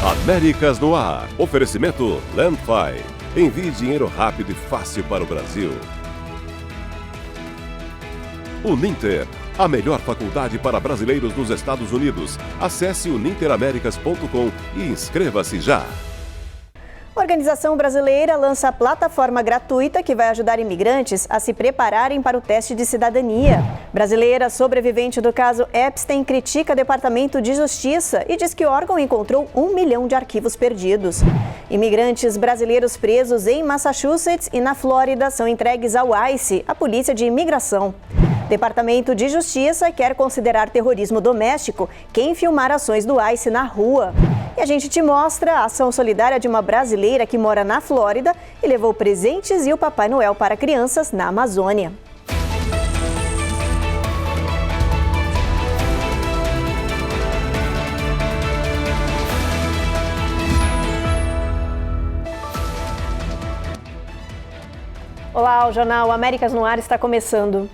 Américas no Ar. Oferecimento Landfi. Envie dinheiro rápido e fácil para o Brasil. Uninter. A melhor faculdade para brasileiros nos Estados Unidos. Acesse uninteraméricas.com e inscreva-se já. A organização brasileira lança a plataforma gratuita que vai ajudar imigrantes a se prepararem para o teste de cidadania. Brasileira sobrevivente do caso Epstein critica o Departamento de Justiça e diz que o órgão encontrou 1 milhão de arquivos perdidos. Imigrantes brasileiros presos em Massachusetts e na Flórida são entregues ao ICE, a Polícia de Imigração. Departamento de Justiça quer considerar terrorismo doméstico quem filmar ações do ICE na rua. E a gente te mostra a ação solidária de uma brasileira que mora na Flórida e levou presentes e o Papai Noel para crianças na Amazônia. Olá, o Jornal Américas no Ar está começando.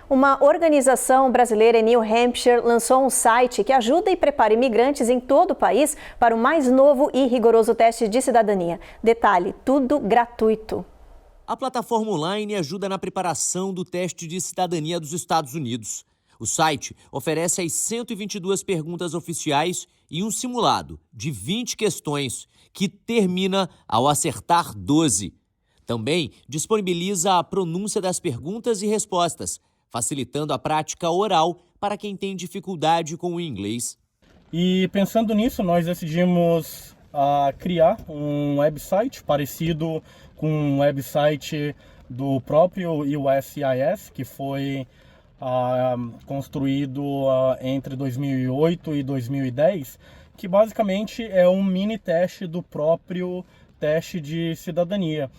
Uma organização brasileira em New Hampshire lançou um site que ajuda e prepara imigrantes em todo o país para o mais novo e rigoroso teste de cidadania. Detalhe, tudo gratuito. A plataforma online ajuda na preparação do teste de cidadania dos Estados Unidos. O site oferece as 122 perguntas oficiais e um simulado de 20 questões, que termina ao acertar 12. Também disponibiliza a pronúncia das perguntas e respostas, facilitando a prática oral para quem tem dificuldade com o inglês. E pensando nisso, nós decidimos criar um website parecido com um website do próprio USCIS, que foi construído entre 2008 e 2010, que basicamente é um mini teste do próprio teste de cidadania.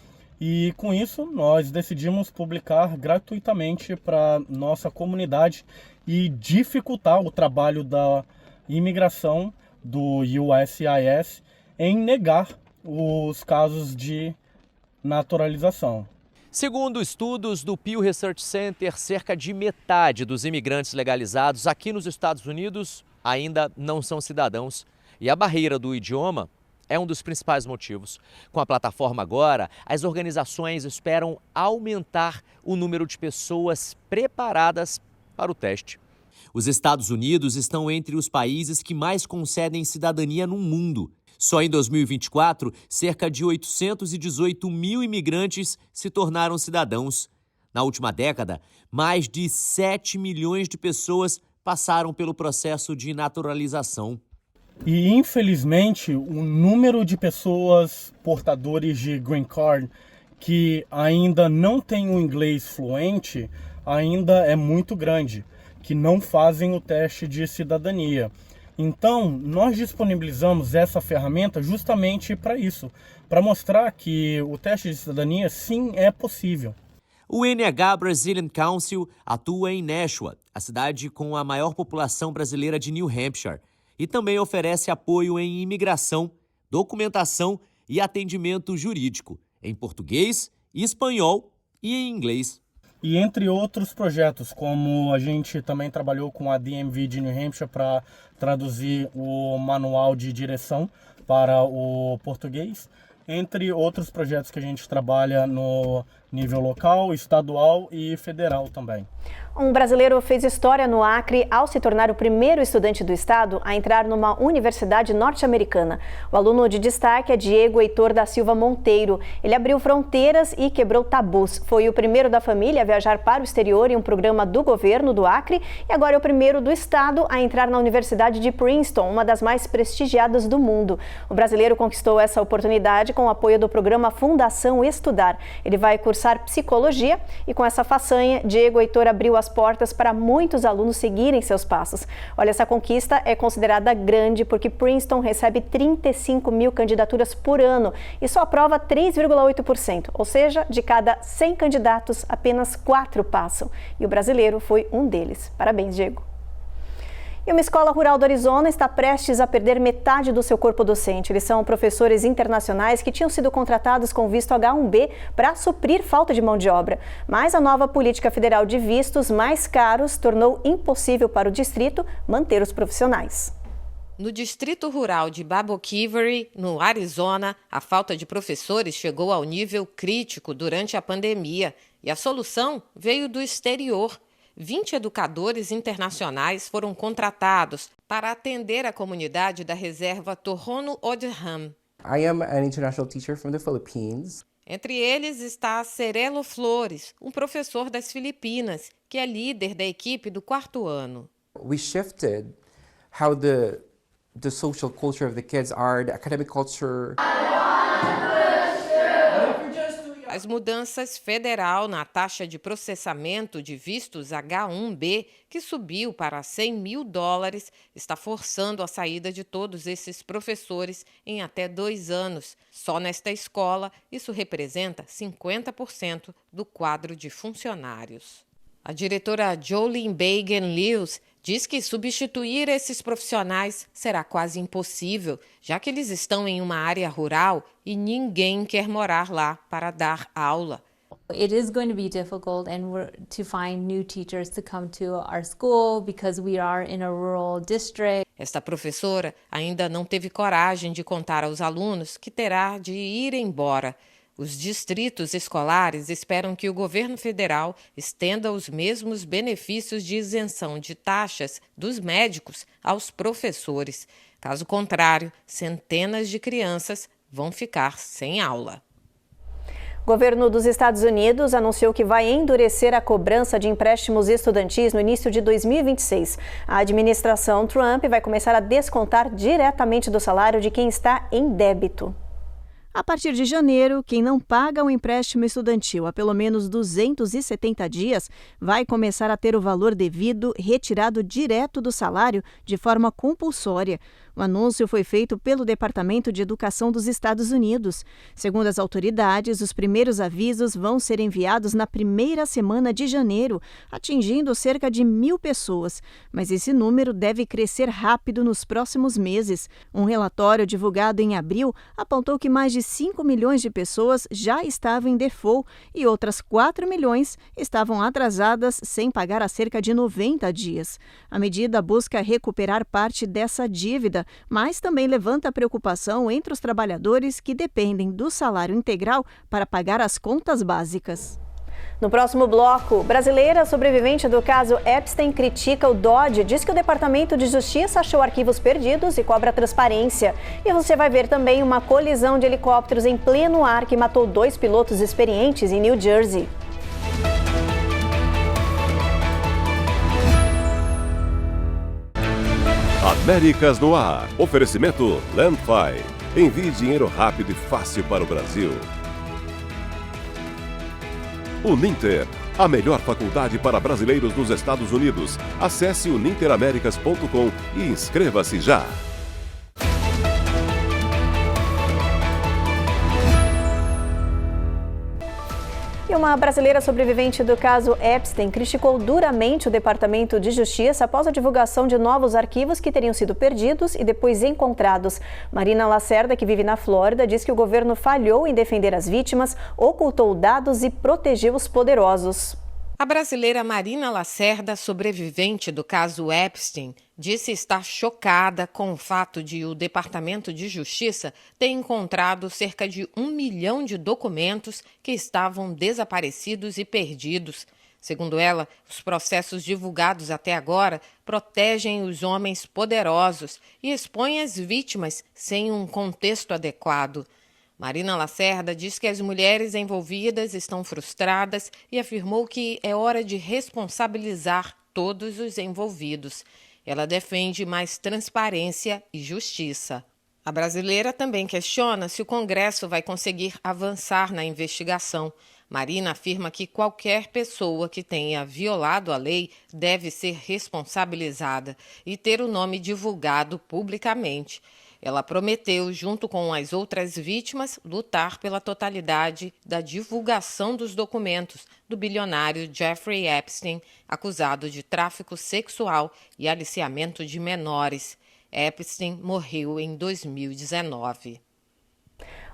E com isso, nós decidimos publicar gratuitamente para nossa comunidade e dificultar o trabalho da imigração do USCIS em negar os casos de naturalização. Segundo estudos do Pew Research Center, cerca de metade dos imigrantes legalizados aqui nos Estados Unidos ainda não são cidadãos. E a barreira do idioma é um dos principais motivos. Com a plataforma agora, as organizações esperam aumentar o número de pessoas preparadas para o teste. Os Estados Unidos estão entre os países que mais concedem cidadania no mundo. Só em 2024, cerca de 818 mil imigrantes se tornaram cidadãos. Na última década, mais de 7 milhões de pessoas passaram pelo processo de naturalização. E, infelizmente, o número de pessoas portadores de Green Card que ainda não têm o inglês fluente ainda é muito grande, que não fazem o teste de cidadania. Então, nós disponibilizamos essa ferramenta justamente para isso, para mostrar que o teste de cidadania, sim, é possível. O NH Brazilian Council atua em Nashua, a cidade com a maior população brasileira de New Hampshire, e também oferece apoio em imigração, documentação e atendimento jurídico, em português, espanhol e em inglês. E entre outros projetos, como a gente também trabalhou com a DMV de New Hampshire para traduzir o manual de direção para o português, entre outros projetos que a gente trabalha no nível local, estadual e federal também. Um brasileiro fez história no Acre ao se tornar o primeiro estudante do estado a entrar numa universidade norte-americana. O aluno de destaque é Diego Heitor da Silva Monteiro. Ele abriu fronteiras e quebrou tabus. Foi o primeiro da família a viajar para o exterior em um programa do governo do Acre e agora é o primeiro do estado a entrar na Universidade de Princeton, uma das mais prestigiadas do mundo. O brasileiro conquistou essa oportunidade com o apoio do programa Fundação Estudar. Ele vai cursar psicologia e com essa façanha, Diego Heitor abriu as portas para muitos alunos seguirem seus passos. Olha, essa conquista é considerada grande porque Princeton recebe 35 mil candidaturas por ano e só aprova 3,8%, ou seja, de cada 100 candidatos, apenas 4 passam. E o brasileiro foi um deles. Parabéns, Diego. E uma escola rural do Arizona está prestes a perder metade do seu corpo docente. Eles são professores internacionais que tinham sido contratados com visto H-1B para suprir falta de mão de obra. Mas a nova política federal de vistos mais caros tornou impossível para o distrito manter os profissionais. No distrito rural de Baboquivari, no Arizona, a falta de professores chegou ao nível crítico durante a pandemia e a solução veio do exterior. 20 educadores internacionais foram contratados para atender a comunidade da reserva Tohono O'odham. I am an international teacher from the Philippines. Entre eles está Cerelo Flores, um professor das Filipinas, que é líder da equipe do 4º ano. We shifted how the social culture of the kids are, the academic culture. As mudanças federal na taxa de processamento de vistos H-1B, que subiu para $100 mil, está forçando a saída de todos esses professores em até 2 anos. Só nesta escola, isso representa 50% do quadro de funcionários. A diretora Jolene Bagan-Lewis diz que substituir esses profissionais será quase impossível, já que eles estão em uma área rural e ninguém quer morar lá para dar aula. It is going to be difficult to find new teachers to come to our school because we are in a rural district. Esta professora ainda não teve coragem de contar aos alunos que terá de ir embora. Os distritos escolares esperam que o governo federal estenda os mesmos benefícios de isenção de taxas dos médicos aos professores. Caso contrário, centenas de crianças vão ficar sem aula. O governo dos Estados Unidos anunciou que vai endurecer a cobrança de empréstimos estudantis no início de 2026. A administração Trump vai começar a descontar diretamente do salário de quem está em débito. A partir de janeiro, quem não paga um empréstimo estudantil há pelo menos 270 dias vai começar a ter o valor devido retirado direto do salário de forma compulsória. O anúncio foi feito pelo Departamento de Educação dos Estados Unidos. Segundo as autoridades, os primeiros avisos vão ser enviados na primeira semana de janeiro, atingindo cerca de 1.000 pessoas. Mas esse número deve crescer rápido nos próximos meses. Um relatório divulgado em abril apontou que mais de 5 milhões de pessoas já estavam em default e outras 4 milhões estavam atrasadas sem pagar há cerca de 90 dias. A medida busca recuperar parte dessa dívida, mas também levanta preocupação entre os trabalhadores que dependem do salário integral para pagar as contas básicas. No próximo bloco, brasileira sobrevivente do caso Epstein critica o DOJ, diz que o Departamento de Justiça achou arquivos perdidos e cobra transparência. E você vai ver também uma colisão de helicópteros em pleno ar que matou 2 pilotos experientes em New Jersey. Américas no Ar. Oferecimento Landfi. Envie dinheiro rápido e fácil para o Brasil. Uninter, a melhor faculdade para brasileiros nos Estados Unidos. Acesse uninteraméricas.com e inscreva-se já. E uma brasileira sobrevivente do caso Epstein criticou duramente o Departamento de Justiça após a divulgação de novos arquivos que teriam sido perdidos e depois encontrados. Marina Lacerda, que vive na Flórida, diz que o governo falhou em defender as vítimas, ocultou dados e protegeu os poderosos. A brasileira Marina Lacerda, sobrevivente do caso Epstein, disse estar chocada com o fato de o Departamento de Justiça ter encontrado cerca de 1 milhão de documentos que estavam desaparecidos e perdidos. Segundo ela, os processos divulgados até agora protegem os homens poderosos e expõem as vítimas sem um contexto adequado. Marina Lacerda diz que as mulheres envolvidas estão frustradas e afirmou que é hora de responsabilizar todos os envolvidos. Ela defende mais transparência e justiça. A brasileira também questiona se o Congresso vai conseguir avançar na investigação. Marina afirma que qualquer pessoa que tenha violado a lei deve ser responsabilizada e ter o nome divulgado publicamente. Ela prometeu, junto com as outras vítimas, lutar pela totalidade da divulgação dos documentos do bilionário Jeffrey Epstein, acusado de tráfico sexual e aliciamento de menores. Epstein morreu em 2019.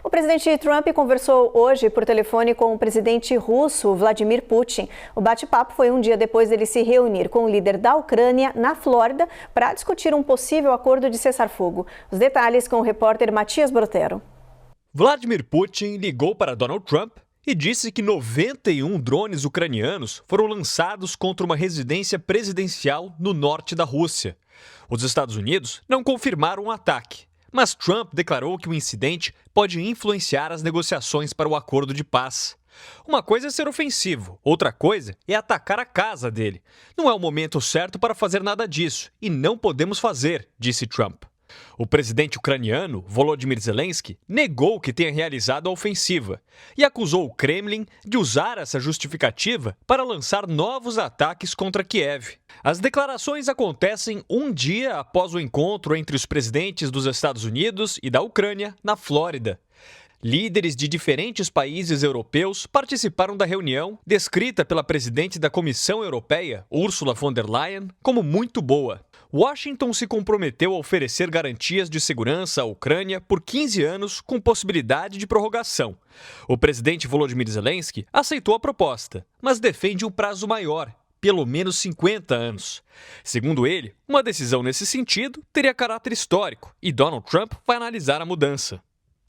O presidente Trump conversou hoje por telefone com o presidente russo Vladimir Putin. O bate-papo foi um dia depois dele se reunir com o líder da Ucrânia na Flórida para discutir um possível acordo de cessar-fogo. Os detalhes com o repórter Matias Brotero. Vladimir Putin ligou para Donald Trump e disse que 91 drones ucranianos foram lançados contra uma residência presidencial no norte da Rússia. Os Estados Unidos não confirmaram o ataque, mas Trump declarou que o incidente pode influenciar as negociações para o acordo de paz. Uma coisa é ser ofensivo, outra coisa é atacar a casa dele. Não é o momento certo para fazer nada disso e não podemos fazer, disse Trump. O presidente ucraniano, Volodymyr Zelensky, negou que tenha realizado a ofensiva e acusou o Kremlin de usar essa justificativa para lançar novos ataques contra Kiev. As declarações acontecem um dia após o encontro entre os presidentes dos Estados Unidos e da Ucrânia na Flórida. Líderes de diferentes países europeus participaram da reunião, descrita pela presidente da Comissão Europeia, Ursula von der Leyen, como muito boa. Washington se comprometeu a oferecer garantias de segurança à Ucrânia por 15 anos com possibilidade de prorrogação. O presidente Volodymyr Zelensky aceitou a proposta, mas defende um prazo maior, pelo menos 50 anos. Segundo ele, uma decisão nesse sentido teria caráter histórico e Donald Trump vai analisar a mudança.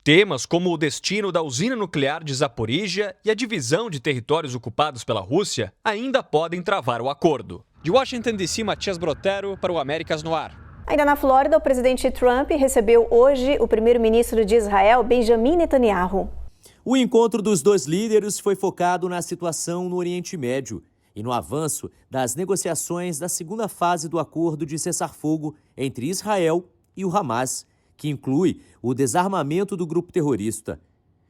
Temas como o destino da usina nuclear de Zaporizhia e a divisão de territórios ocupados pela Rússia ainda podem travar o acordo. De Washington DC, Matias Brotero para o Américas no Ar. Ainda na Flórida, o presidente Trump recebeu hoje o primeiro-ministro de Israel, Benjamin Netanyahu. O encontro dos dois líderes foi focado na situação no Oriente Médio e no avanço das negociações da segunda fase do acordo de cessar-fogo entre Israel e o Hamas, que inclui o desarmamento do grupo terrorista.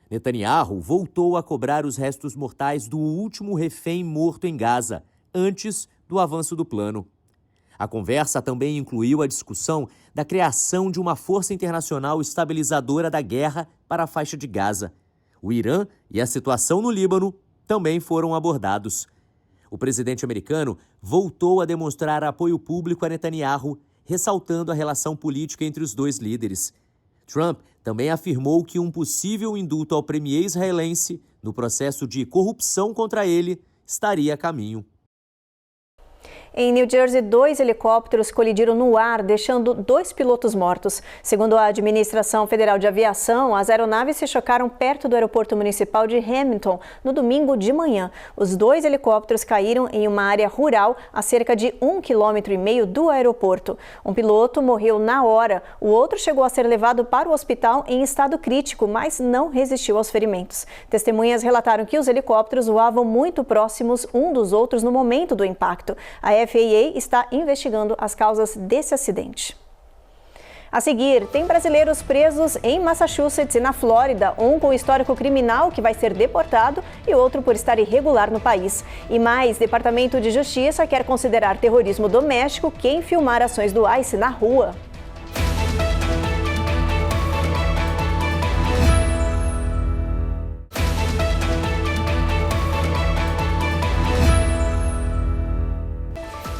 Netanyahu voltou a cobrar os restos mortais do último refém morto em Gaza, antes do avanço do plano. A conversa também incluiu a discussão da criação de uma força internacional estabilizadora da guerra para a faixa de Gaza. O Irã e a situação no Líbano também foram abordados. O presidente americano voltou a demonstrar apoio público a Netanyahu, ressaltando a relação política entre os dois líderes. Trump também afirmou que um possível indulto ao premier israelense no processo de corrupção contra ele estaria a caminho. Em New Jersey, 2 helicópteros colidiram no ar, deixando 2 pilotos mortos. Segundo a Administração Federal de Aviação, as aeronaves se chocaram perto do aeroporto municipal de Hamilton no domingo de manhã. Os 2 helicópteros caíram em uma área rural a cerca de 1,5 km do aeroporto. Um piloto morreu na hora, o outro chegou a ser levado para o hospital em estado crítico, mas não resistiu aos ferimentos. Testemunhas relataram que os helicópteros voavam muito próximos um dos outros no momento do impacto. A FAA está investigando as causas desse acidente. A seguir, tem brasileiros presos em Massachusetts e na Flórida, um com histórico criminal que vai ser deportado e outro por estar irregular no país. E mais, Departamento de Justiça quer considerar terrorismo doméstico quem filmar ações do ICE na rua.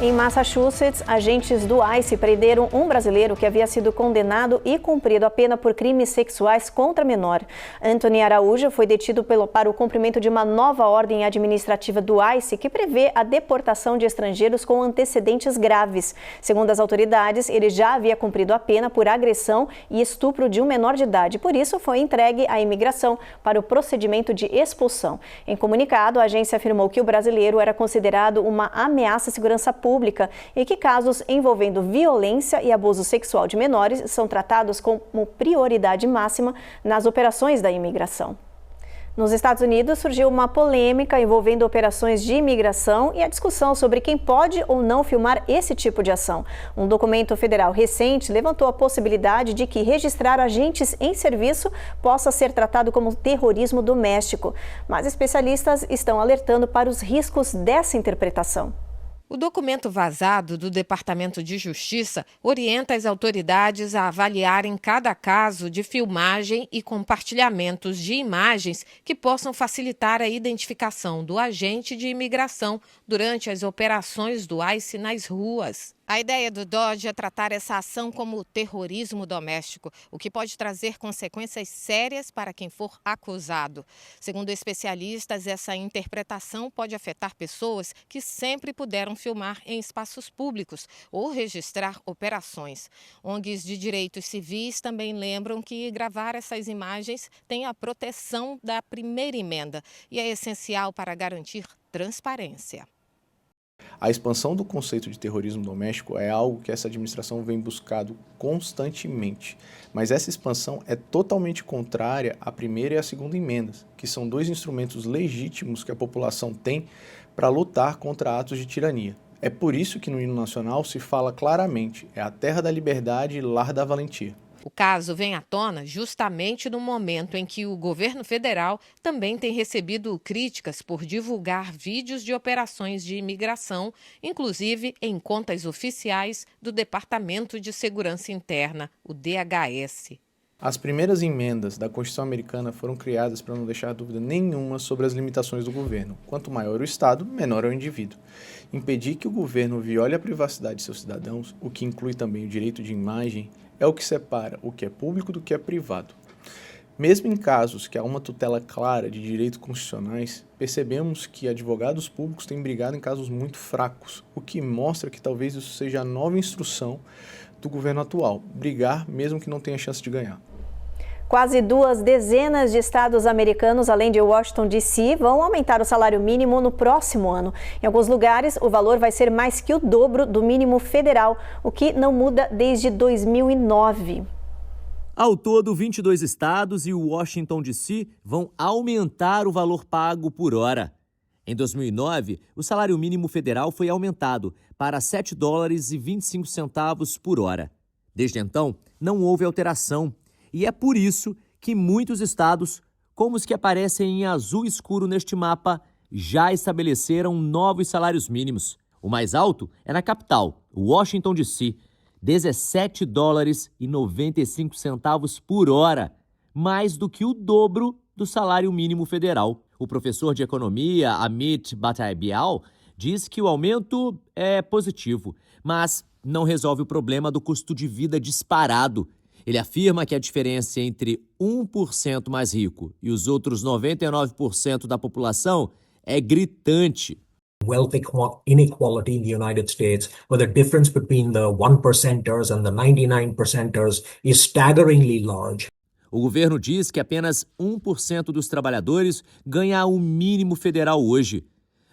Em Massachusetts, agentes do ICE prenderam um brasileiro que havia sido condenado e cumprido a pena por crimes sexuais contra menor. Anthony Araújo foi detido para o cumprimento de uma nova ordem administrativa do ICE que prevê a deportação de estrangeiros com antecedentes graves. Segundo as autoridades, ele já havia cumprido a pena por agressão e estupro de um menor de idade. Por isso, foi entregue à imigração para o procedimento de expulsão. Em comunicado, a agência afirmou que o brasileiro era considerado uma ameaça à segurança pública e que casos envolvendo violência e abuso sexual de menores são tratados como prioridade máxima nas operações da imigração. Nos Estados Unidos, surgiu uma polêmica envolvendo operações de imigração e a discussão sobre quem pode ou não filmar esse tipo de ação. Um documento federal recente levantou a possibilidade de que registrar agentes em serviço possa ser tratado como terrorismo doméstico. Mas especialistas estão alertando para os riscos dessa interpretação. O documento vazado do Departamento de Justiça orienta as autoridades a avaliarem cada caso de filmagem e compartilhamentos de imagens que possam facilitar a identificação do agente de imigração durante as operações do ICE nas ruas. A ideia do DOGE é tratar essa ação como terrorismo doméstico, o que pode trazer consequências sérias para quem for acusado. Segundo especialistas, essa interpretação pode afetar pessoas que sempre puderam filmar em espaços públicos ou registrar operações. ONGs de direitos civis também lembram que gravar essas imagens tem a proteção da primeira emenda e é essencial para garantir transparência. A expansão do conceito de terrorismo doméstico é algo que essa administração vem buscando constantemente, mas essa expansão é totalmente contrária à primeira e à segunda emendas, que são dois instrumentos legítimos que a população tem para lutar contra atos de tirania. É por isso que no hino nacional se fala claramente, é a terra da liberdade e lar da valentia. O caso vem à tona justamente no momento em que o governo federal também tem recebido críticas por divulgar vídeos de operações de imigração, inclusive em contas oficiais do Departamento de Segurança Interna, o DHS. As primeiras emendas da Constituição Americana foram criadas para não deixar dúvida nenhuma sobre as limitações do governo. Quanto maior o Estado, menor é o indivíduo. Impedir que o governo viole a privacidade de seus cidadãos, o que inclui também o direito de imagem, é o que separa o que é público do que é privado. Mesmo em casos que há uma tutela clara de direitos constitucionais, percebemos que advogados públicos têm brigado em casos muito fracos, o que mostra que talvez isso seja a nova instrução do governo atual, brigar mesmo que não tenha chance de ganhar. Quase 2 dezenas de estados americanos, além de Washington, D.C., vão aumentar o salário mínimo no próximo ano. Em alguns lugares, o valor vai ser mais que o dobro do mínimo federal, o que não muda desde 2009. Ao todo, 22 estados e o Washington, D.C. vão aumentar o valor pago por hora. Em 2009, o salário mínimo federal foi aumentado para $7,25 por hora. Desde então, não houve alteração. E é por isso que muitos estados, como os que aparecem em azul escuro neste mapa, já estabeleceram novos salários mínimos. O mais alto é na capital, Washington, D.C., $17,95 por hora, mais do que o dobro do salário mínimo federal. O professor de economia, Amit Bhattabial, diz que o aumento é positivo, mas não resolve o problema do custo de vida disparado. Ele afirma que a diferença entre 1% mais rico e os outros 99% da população é gritante. Wealth inequality in the United States, where the difference between the 1%ers and the 99%ers is staggeringly large. O governo diz que apenas 1% dos trabalhadores ganha o mínimo federal hoje.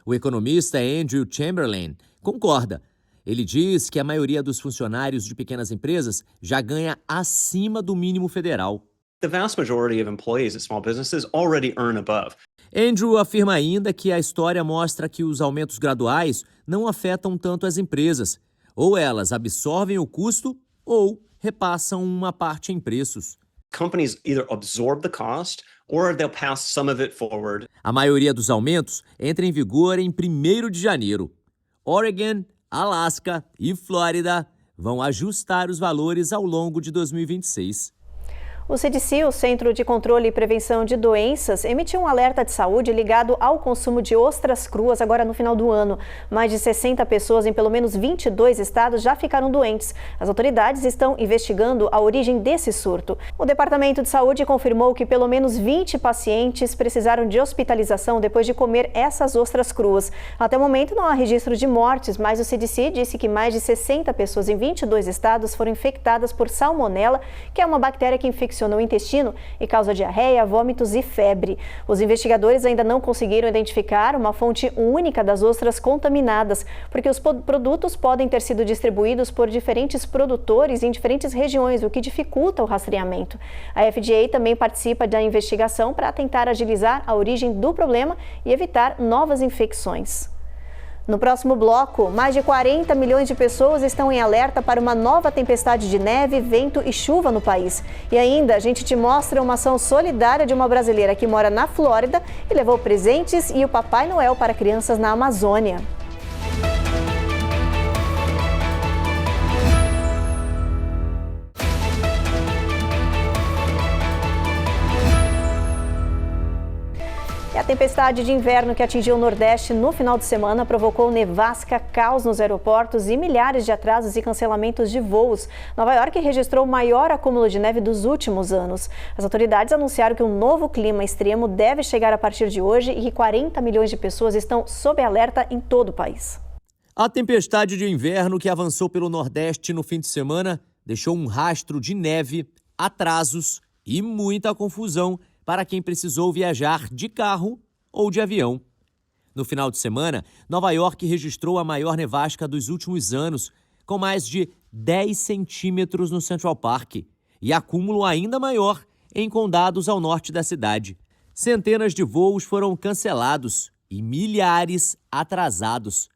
O economista Andrew Chamberlain concorda. Ele diz que a maioria dos funcionários de pequenas empresas já ganha acima do mínimo federal. The vast majority of employees at small businesses already earn above. Andrew afirma ainda que a história mostra que os aumentos graduais não afetam tanto as empresas. Ou elas absorvem o custo ou repassam uma parte em preços. Companies either absorb the cost or they'll pass some of it forward. A maioria dos aumentos entra em vigor em 1º de janeiro. Oregon, Alasca e Flórida vão ajustar os valores ao longo de 2026. O CDC, o Centro de Controle e Prevenção de Doenças, emitiu um alerta de saúde ligado ao consumo de ostras cruas agora no final do ano. Mais de 60 pessoas em pelo menos 22 estados já ficaram doentes. As autoridades estão investigando a origem desse surto. O Departamento de Saúde confirmou que pelo menos 20 pacientes precisaram de hospitalização depois de comer essas ostras cruas. Até o momento não há registro de mortes, mas o CDC disse que mais de 60 pessoas em 22 estados foram infectadas por salmonela, que é uma bactéria que infecciona o intestino e causa diarreia, vômitos e febre. Os investigadores ainda não conseguiram identificar uma fonte única das ostras contaminadas, porque os produtos podem ter sido distribuídos por diferentes produtores em diferentes regiões, o que dificulta o rastreamento. A FDA também participa da investigação para tentar agilizar a origem do problema e evitar novas infecções. No próximo bloco, mais de 40 milhões de pessoas estão em alerta para uma nova tempestade de neve, vento e chuva no país. E ainda, a gente te mostra uma ação solidária de uma brasileira que mora na Flórida e levou presentes e o Papai Noel para crianças na Amazônia. tempestade de inverno que atingiu o Nordeste no final de semana provocou nevasca, caos nos aeroportos e milhares de atrasos e cancelamentos de voos. Nova York registrou o maior acúmulo de neve dos últimos anos. As autoridades anunciaram que um novo clima extremo deve chegar a partir de hoje e que 40 milhões de pessoas estão sob alerta em todo o país. A tempestade de inverno que avançou pelo Nordeste no fim de semana deixou um rastro de neve, atrasos e muita confusão para quem precisou viajar de carro ou de avião. No final de semana, Nova York registrou a maior nevasca dos últimos anos, com mais de 10 centímetros no Central Park, e acúmulo ainda maior em condados ao norte da cidade. Centenas de voos foram cancelados e milhares atrasados.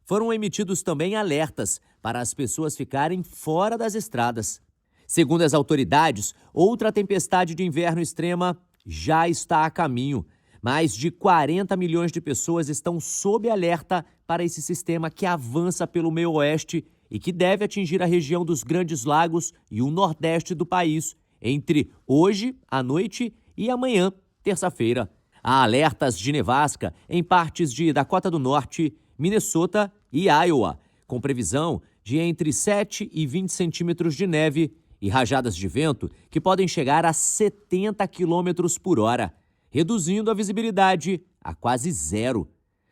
Foram emitidos também alertas para as pessoas ficarem fora das estradas. Segundo as autoridades, outra tempestade de inverno extrema já está a caminho. Mais de 40 milhões de pessoas estão sob alerta para esse sistema que avança pelo meio oeste e que deve atingir a região dos Grandes Lagos e o nordeste do país entre hoje, à noite e amanhã, terça-feira. Há alertas de nevasca em partes de Dakota do Norte, Minnesota e Iowa, com previsão de entre 7 e 20 centímetros de neve e rajadas de vento que podem chegar a 70 quilômetros por hora, reduzindo a visibilidade a quase zero.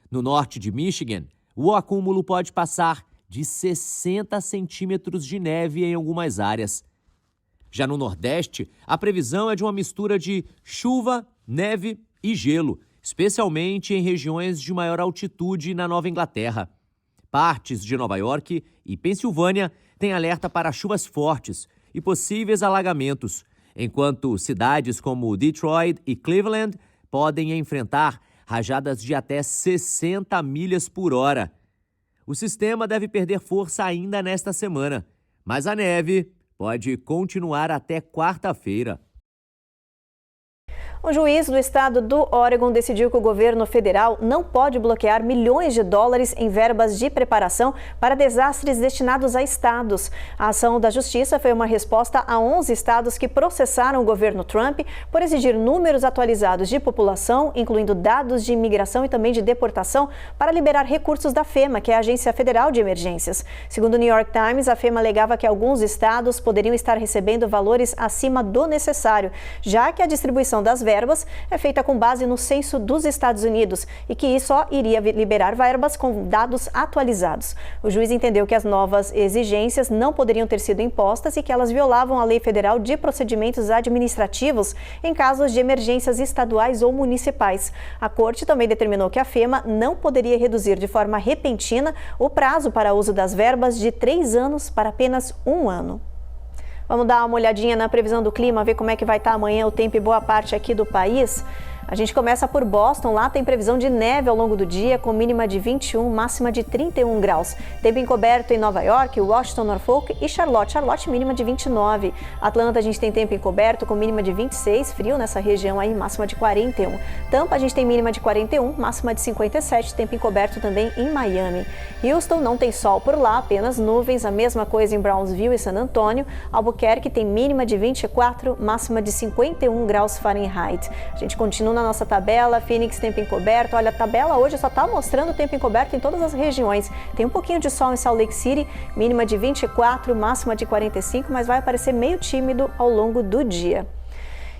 No norte de Michigan, o acúmulo pode passar de 60 centímetros de neve em algumas áreas. Já no Nordeste, a previsão é de uma mistura de chuva, neve e gelo, especialmente em regiões de maior altitude na Nova Inglaterra. Partes de Nova York e Pensilvânia têm alerta para chuvas fortes e possíveis alagamentos, enquanto cidades como Detroit e Cleveland podem enfrentar rajadas de até 60 milhas por hora. O sistema deve perder força ainda nesta semana, mas a neve pode continuar até quarta-feira. Um juiz do estado do Oregon decidiu que o governo federal não pode bloquear milhões de dólares em verbas de preparação para desastres destinados a estados. A ação da justiça foi uma resposta a 11 estados que processaram o governo Trump por exigir números atualizados de população, incluindo dados de imigração e também de deportação, para liberar recursos da FEMA, que é a Agência Federal de Emergências. Segundo o New York Times, a FEMA alegava que alguns estados poderiam estar recebendo valores acima do necessário, já que a distribuição das verbas é feita com base no censo dos Estados Unidos e que só iria liberar verbas com dados atualizados. O juiz entendeu que as novas exigências não poderiam ter sido impostas e que elas violavam a Lei Federal de Procedimentos Administrativos em casos de emergências estaduais ou municipais. A Corte também determinou que a FEMA não poderia reduzir de forma repentina o prazo para uso das verbas de 3 anos para apenas 1 ano. Vamos dar uma olhadinha na previsão do clima, ver como é que vai estar amanhã o tempo em boa parte aqui do país. A gente começa por Boston, lá tem previsão de neve ao longo do dia, com mínima de 21, máxima de 31 graus. Tempo encoberto em Nova York, Washington, Norfolk e Charlotte. Charlotte, mínima de 29. Atlanta, a gente tem tempo encoberto, com mínima de 26, frio nessa região aí, máxima de 41. Tampa, a gente tem mínima de 41, máxima de 57, tempo encoberto também em Miami. Houston, não tem sol por lá, apenas nuvens, a mesma coisa em Brownsville e San Antônio. Albuquerque tem mínima de 24, máxima de 51 graus Fahrenheit. A gente continua na nossa tabela, Phoenix tempo encoberto. Olha, a tabela hoje só está mostrando o tempo encoberto em todas as regiões. Tem um pouquinho de sol em Salt Lake City, mínima de 24, máxima de 45, mas vai aparecer meio tímido ao longo do dia.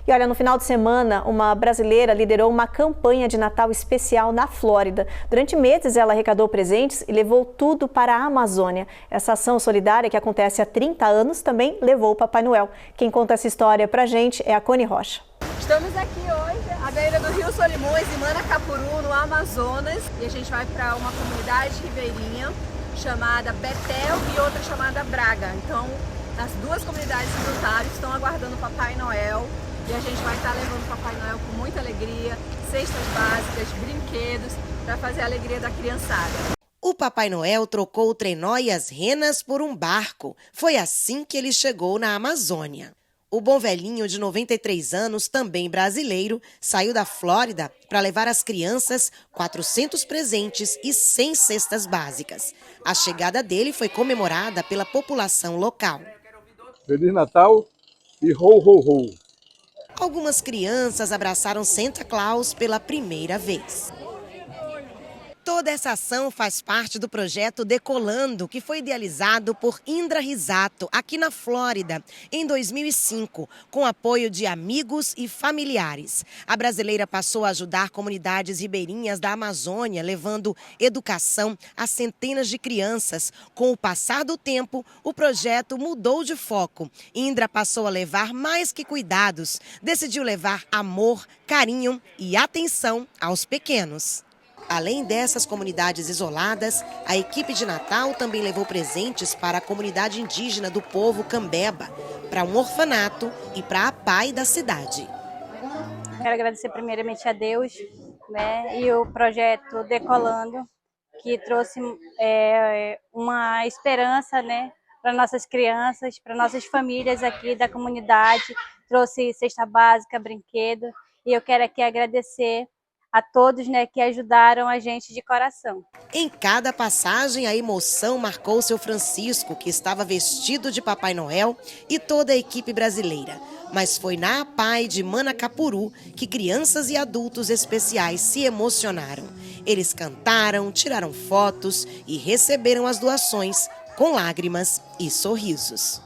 E olha, no final de semana, uma brasileira liderou uma campanha de Natal especial na Flórida. Durante meses, ela arrecadou presentes e levou tudo para a Amazônia. Essa ação solidária, que acontece há 30 anos, também levou o Papai Noel. Quem conta essa história pra gente é a Cone Rocha. Estamos aqui hoje à beira do Rio Solimões, em Manacapuru, no Amazonas. E a gente vai para uma comunidade ribeirinha chamada Betel e outra chamada Braga. Então, as duas comunidades se juntaram, estão aguardando o Papai Noel. E a gente vai estar levando o Papai Noel com muita alegria, cestas básicas, brinquedos, para fazer a alegria da criançada. O Papai Noel trocou o trenó e as renas por um barco. Foi assim que ele chegou na Amazônia. O bom velhinho de 93 anos, também brasileiro, saiu da Flórida para levar às crianças 400 presentes e 100 cestas básicas. A chegada dele foi comemorada pela população local. Feliz Natal e ho, ho, ho! algumas crianças abraçaram Santa Claus pela primeira vez. Toda essa ação faz parte do projeto Decolando, que foi idealizado por Indra Risato, aqui na Flórida, em 2005, com apoio de amigos e familiares. A brasileira passou a ajudar comunidades ribeirinhas da Amazônia, levando educação a centenas de crianças. Com o passar do tempo, o projeto mudou de foco. Indra passou a levar mais que cuidados, decidiu levar amor, carinho e atenção aos pequenos. Além dessas comunidades isoladas, a equipe de Natal também levou presentes para a comunidade indígena do povo Cambeba, para um orfanato e para a PAI da cidade. Quero agradecer primeiramente a Deus, né, e o projeto Decolando, que trouxe uma esperança, né, para nossas crianças, para nossas famílias aqui da comunidade, trouxe cesta básica, brinquedo, e eu quero aqui agradecer a todos, né, que ajudaram a gente de coração. Em cada passagem, a emoção marcou seu Francisco, que estava vestido de Papai Noel, e toda a equipe brasileira. Mas foi na APAI de Manacapuru que crianças e adultos especiais se emocionaram. Eles cantaram, tiraram fotos e receberam as doações com lágrimas e sorrisos.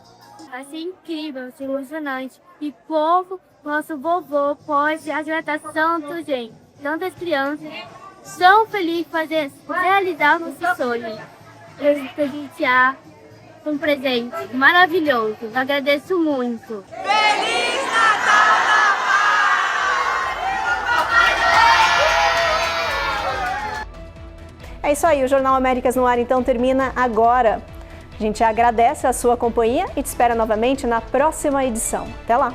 Achei incrível, achei emocionante. E povo, nosso vovô pode ajudar tanto, gente. Tantas crianças são felizes em realizar o nosso sonho. Eu presentear um presente maravilhoso. Agradeço muito. Feliz Natal, É isso aí, o Jornal Américas no Ar então termina agora. A gente agradece a sua companhia e te espera novamente na próxima edição. Até lá!